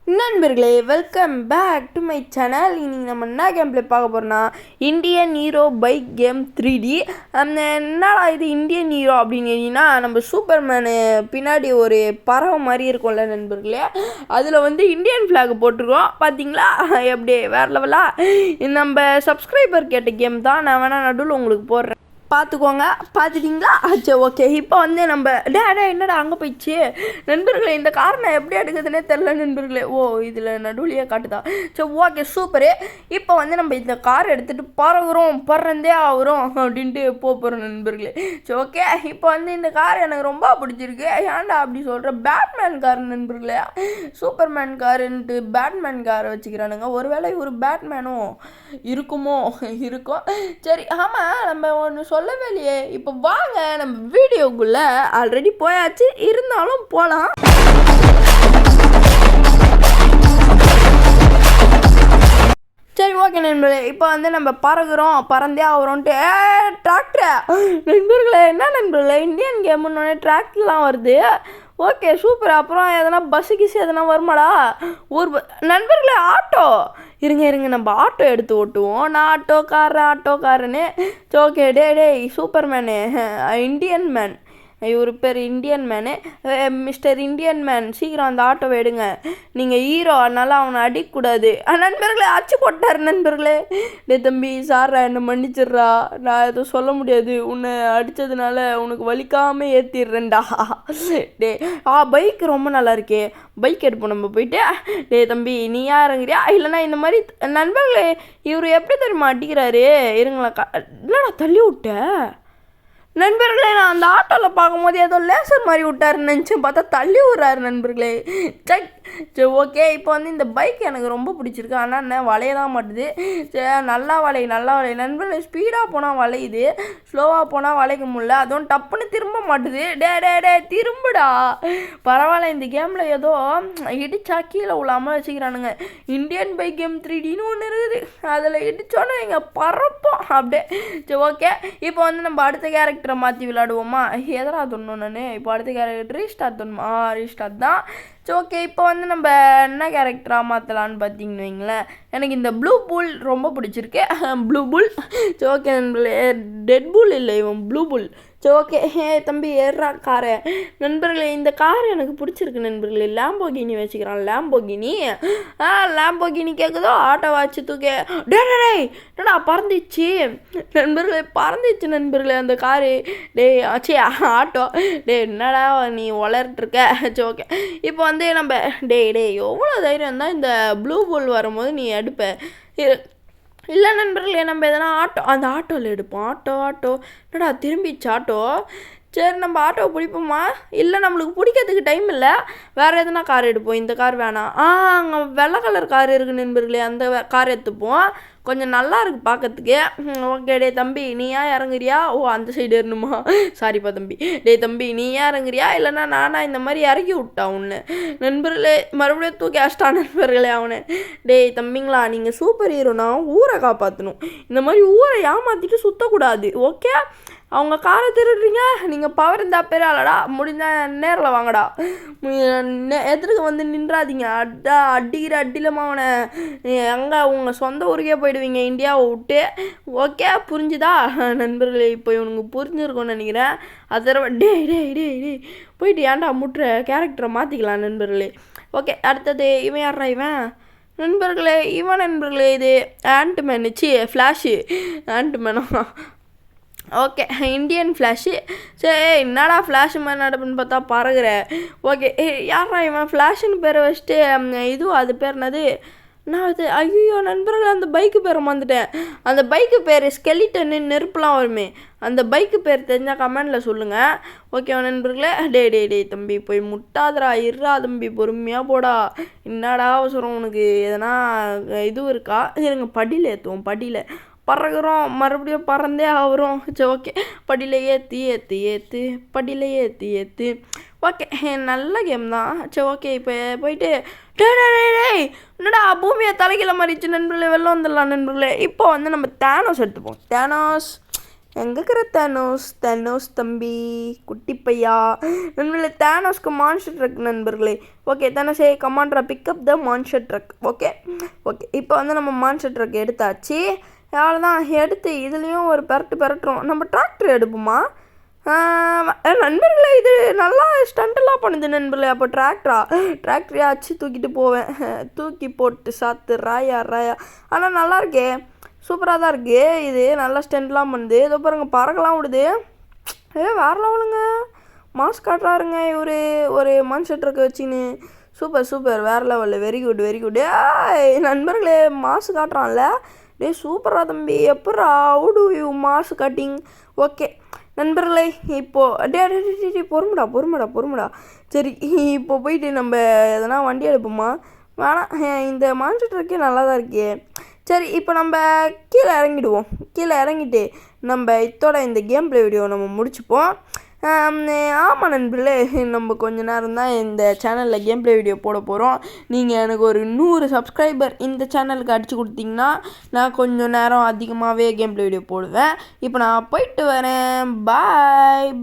நண்பர்களே, welcome back to my channel. இன்னைக்கு நம்ம என்ன கேம் ப்ளே பார்க்க போகிறோம்னா Indian hero bike game 3D. என்னடா இது இந்தியன் ஹீரோ அப்படின்னு கேட்டிங்கன்னா, நம்ம சூப்பர்மேனு பின்னாடி ஒரு பறவை மாதிரி இருக்கும்ல நண்பர்களே, அதில் வந்து இந்தியன் ஃப்ளாக் போட்டிருக்கோம். பார்த்தீங்களா எப்படி வேறு லெவலாக? நம்ம சப்ஸ்கிரைபர் கேட்ட கேம் தான். நான் வேணால் நடுவில் உங்களுக்கு போடுறேன், பார்த்துக்கோங்க. பார்த்துட்டிங்களா? ஆச்சு, ஓகே. இப்போ வந்து நம்ம என்னடா அங்கே போயிடுச்சு நண்பர்களே. இந்த கார் நான் எப்படி எடுக்கிறதுனே தெரில நண்பர்களே. ஓ, இதில் நடுவுலையே காட்டுதா? சரி, ஓகே, சூப்பரு. இப்போ வந்து நம்ம இந்த கார் எடுத்துகிட்டு பறந்தே ஆகிறோம் அப்படின்ட்டு போகிறோம் நண்பர்களே. சரி, ஓகே. இப்போ வந்து இந்த கார் எனக்கு ரொம்ப பிடிச்சிருக்கு. ஏன்டா அப்படி சொல்கிறேன்? பேட்மேன் கார் நண்பர்களே. சூப்பர்மேன் காருன்ட்டு பேட்மேன் காரை வச்சுக்கிறானுங்க. ஒருவேளை ஒரு பேட்மேனும் இருக்குமோ? இருக்கும். சரி, ஆமாம், நம்ம ஒன்று சொல்லவே இல்லையே. இப்போ வாங்க நம்ம வீடியோக்குள்ள ஆல்ரெடி போயாச்சு, இருந்தாலும் போகலாம். சரி, ஓகே நண்பர்களே. இப்போ வந்து நம்ம பறந்தே ஆகிறோன்ட்டு டிராக்டர் நண்பர்களே. என்ன நண்பர்களே, இந்தியன் கேமுன்னொடனே டிராக்டர்லாம் வருது. Okay, super. அப்புறம் எதனா பஸ்ஸு கிஸ்ஸு எதனா வருமாடா? நண்பர்களே, ஆட்டோ இருங்க நம்ம ஆட்டோ எடுத்து ஓட்டுவோம். நான் ஆட்டோ காருன்னு. ஓகே, டே சூப்பர்மேனு, இந்தியன் மேன், இவர் பேர் Indian menu. Mister Indian man, சீக்கிரம் அந்த ஆட்டோவை எடுங்க. நீங்கள் ஹீரோ, அதனால் அவனை அடிக்கக்கூடாது. நண்பர்களே, அடிச்சு போட்டார் நண்பர்களே. டே தம்பி, சாரா என்னை மன்னிச்சிட்றா, நான் எதுவும் சொல்ல முடியாது. உன்னை அடித்ததுனால உனக்கு வலிக்காமல் ஏற்றிடுறேன்டா. டே பைக் ரொம்ப நல்லா இருக்கே, பைக் எடுப்போம் நம்ம போயிட்டு. டே தம்பி, நீ யாருங்கிறியா? இல்லைனா இந்த மாதிரி நண்பர்களே, இவர் எப்படி தெரியுமா அடிக்கிறாரு? இருங்களா, என்னடா தள்ளி விட்ட நண்பர்களே. நான் அந்த ஆட்டோவில் பார்க்கும்போது ஏதோ லேசர் மாதிரி விட்டாருன்னு நினச்சேன், பார்த்தா தள்ளி விட்றாரு நண்பர்களே. சரி, ஓகே. இப்போ வந்து இந்த பைக் எனக்கு ரொம்ப பிடிச்சிருக்கு. ஆனால் என்ன வளையதான் மாட்டுது. சரி, நல்லா வளை நண்பர்களே. ஸ்பீடாக போனால் வளையுது, ஸ்லோவாக போனால் வளைக்க முடியல. அதுவும் டப்புன்னு திரும்ப மாட்டுது. டே திரும்புடா. பரவாயில்ல, இந்த கேமில் ஏதோ இடிச்சா கீழே விழாமல் வச்சுக்கிறானுங்க. இந்தியன் பைக் கேம் 3Dன்னு ஒன்று இருக்குது, அதில் இடிச்சோன்னே இங்கே பறப்போம் அப்படியே. சரி, ஓகே. இப்போ வந்து நம்ம அடுத்த கேரக்டரை மாற்றி விளையாடுவோமா? எதனா தோணும் நான் இப்போ அடுத்த கேரக்டர் ரீஸ்டார்ட் தோணுமா? ரீஸ்டார்ட் தான். சரி, ஓகே. இப்போ வந்து நம்ம என்ன கேரக்டராக மாற்றலான்னு பார்த்தீங்கன்னு வைங்களேன். எனக்கு இந்த ப்ளூ புல் ரொம்ப பிடிச்சிருக்கு. ப்ளூ புல். சரி, ஓகே நண்பர்களே. டெட் புல் இல்லை, இவன் ப்ளூ புல். சரி, ஓகே. தம்பி, ஏறா காரை நண்பர்களே. இந்த கார் எனக்கு பிடிச்சிருக்கு நண்பர்களே. லேம்போகினி வச்சுக்கிறான், லேம்போகினி கேட்குதோ? ஆட்டோ வச்சு தூக்கே. என்னடா பறந்துச்சு நண்பர்களே, பறந்துச்சு நண்பர்களே அந்த காரு. ஆச்சு ஆட்டோ. என்னடா நீ வளர்ட்டுருக்க? சரி, ஓகே. இப்போ வந்து நம்ம எவ்வளோ தைரியம் தான் இந்த ப்ளூ புல் வரும்போது நீ எடுப்ப? இல்லை நண்பர்களே, நம்ம எதனா அந்த ஆட்டோவில் எடுப்போம். ஆட்டோ என்னடா திரும்பிச்சு ஆட்டோ. சரி, நம்ம ஆட்டோவை பிடிப்போமா? இல்லை, நம்மளுக்கு பிடிக்கிறதுக்கு டைம் இல்லை. வேறு எதனா கார் எடுப்போம். இந்த கார் வேணாம். அங்கே வெள்ளை கலர் கார் இருக்குது நண்பர்களே, அந்த கார் எடுத்துப்போம். கொஞ்சம் நல்லா இருக்குது பார்க்கறதுக்கு. ஓகே. டே தம்பி, நீ ஏன் இறங்குறியா? ஓ, அந்த சைடு ஏறணுமா? சாரிப்பா தம்பி. தம்பி, நீ ஏன் இறங்குறியா? இல்லைனா நானா இந்த மாதிரி இறக்கி விட்டா ஒன்று நண்பர்களே. மறுபடியும் தூக்கி அஷ்டான் நண்பர்களே அவனை. தம்பிங்களா, நீங்கள் சூப்பர் ஹீரோனா, ஊரை காப்பாற்றணும். இந்த மாதிரி ஊரை ஏமாற்றிட்டு சுற்றக்கூடாது, ஓகே? அவங்க காரை திருடுறீங்க, நீங்கள் பவர் இருந்தால் பெரிய ஆளடா. முடிஞ்சால் நேரில் வாங்கடா, எதிர்க்க வந்து நின்றாதீங்க. அடியிலமா அவனை அங்கே உங்கள் சொந்த ஊருக்கே போயிடுவீங்க, இந்தியாவை விட்டு. ஓகே, புரிஞ்சுதா நண்பர்களே? இப்போ இவனுக்கு புரிஞ்சிருக்கும்னு நினைக்கிறேன். அதை டே போயிட்டு ஏன்டா முட்டுற? கேரக்டரை மாற்றிக்கலாம் நண்பர்களே. ஓகே, அடுத்தது இவன் யாரா? இவன் நண்பர்களே இது ஆண்ட்மேன். ஃப்ளாஷு ஆண்ட்மேனா? Okay, Indian Flash. சரி, என்னடா ஃப்ளாஷு மாதிரி நடப்புன்னு பார்த்தா பறகுற. ஓகே, யாரா இவன்? ஃப்ளாஷுன்னு பேரை வச்சுட்டு இதுவும் அது பேர் என்னது? நான் அது ஐயோ நண்பர்கள், அந்த பைக்கு பேரை மறந்துட்டேன். அந்த பைக்கு பேர் ஸ்கெலிட்டன்னு, நெருப்புலாம் வருமே. அந்த பைக்கு பேர் தெரிஞ்சால் கமெண்டில் சொல்லுங்கள், ஓகே நண்பர்களே. டே தம்பி, போய் முட்டாதரா, இருறா தம்பி, பொறுமையாக போடா. என்னடா அவசரம் உனக்கு? எதனா இதுவும் இருக்கா? இருங்க, படியில் ஏற்றுவோம். படியில் பறகுறோம், மறுபடியும் பறந்தே ஆகிறோம். சரி, ஓகே. படியில் ஏற்று படியில் ஏற்று. ஓகே, நல்ல கேம் தான். சரி, ஓகே. இப்போ போயிட்டு என்னடா பூமியை தலைகீழ மாறிச்சு நண்பர்களே. வெளில வந்துடலாம் நண்பர்களே. இப்போ வந்து நம்ம தேனோஸ் எடுத்துப்போம். தேனோஸ் எங்கே இருக்கிற தேனோஸ் தம்பி குட்டி பையா நண்பர்களே. தேனோஸ்க்கு மான்ஸ்டர் ட்ரக் நண்பர்களே. ஓகே தேனோஸே கமாண்ட்ரா pickup the monster truck. Okay இப்போ வந்து நம்ம மான்ஸ்டர் ட்ரக் எடுத்தாச்சு. அவ்வளோதான் எடுத்து இதுலேயும் ஒரு பெரட்டுறோம். நம்ம டிராக்டர் எடுப்போமா நண்பர்களே? இது நல்லா ஸ்டண்டெல்லாம் பண்ணுது நண்பர்களே. அப்போ டிராக்டரே அச்சு தூக்கிட்டு போவேன். தூக்கி போட்டு சாத்து ராயா. ஆனால் நல்லா இருக்கே, சூப்பராக தான் இருக்குது. இது நல்லா ஸ்டெண்ட்லாம் பண்ணுது. இதோ பாருங்க பறக்கலாம் விடுது. வேற லெவலுங்க. மாஸ்க் காட்டுறாருங்க இவர் ஒரு மான்ஸ்டர் ட்ரக் வச்சுன்னு. சூப்பர் வேறு லெவலு. Very good. நண்பர்களே மாஸ்க் காட்டுறான்ல, சூப்பராக தம்பி. எப்படா அவுடு யூ மாஸ்க் கட்டிங். ஓகே நண்பர்களே இப்போது பொறுமடா. சரி இப்போ போயிட்டு நம்ம எதனா வண்டி எடுப்போமா? வேணாம், இந்த மான்ஸ்டர் ட்ரக்கே நல்லா தான் இருக்கே. சரி இப்போ நம்ம கீழே இறங்கிட்டு நம்ம இதோட இந்த கேம் ப்ளே வீடியோ நம்ம முடிச்சுப்போம். ஆமாம் நண்பர்களே, நம்ம கொஞ்ச நேரம் தான் இந்த சேனலில் கேம் ப்ளே வீடியோ போட போகிறோம். நீங்கள் எனக்கு ஒரு 100 சப்ஸ்கிரைபர் இந்த சேனலுக்கு அடித்து கொடுத்தீங்கன்னா நான் கொஞ்சம் நேரம் அதிகமாகவே கேம் ப்ளே வீடியோ போடுவேன். இப்போ நான் போயிட்டு வரேன். பாய்.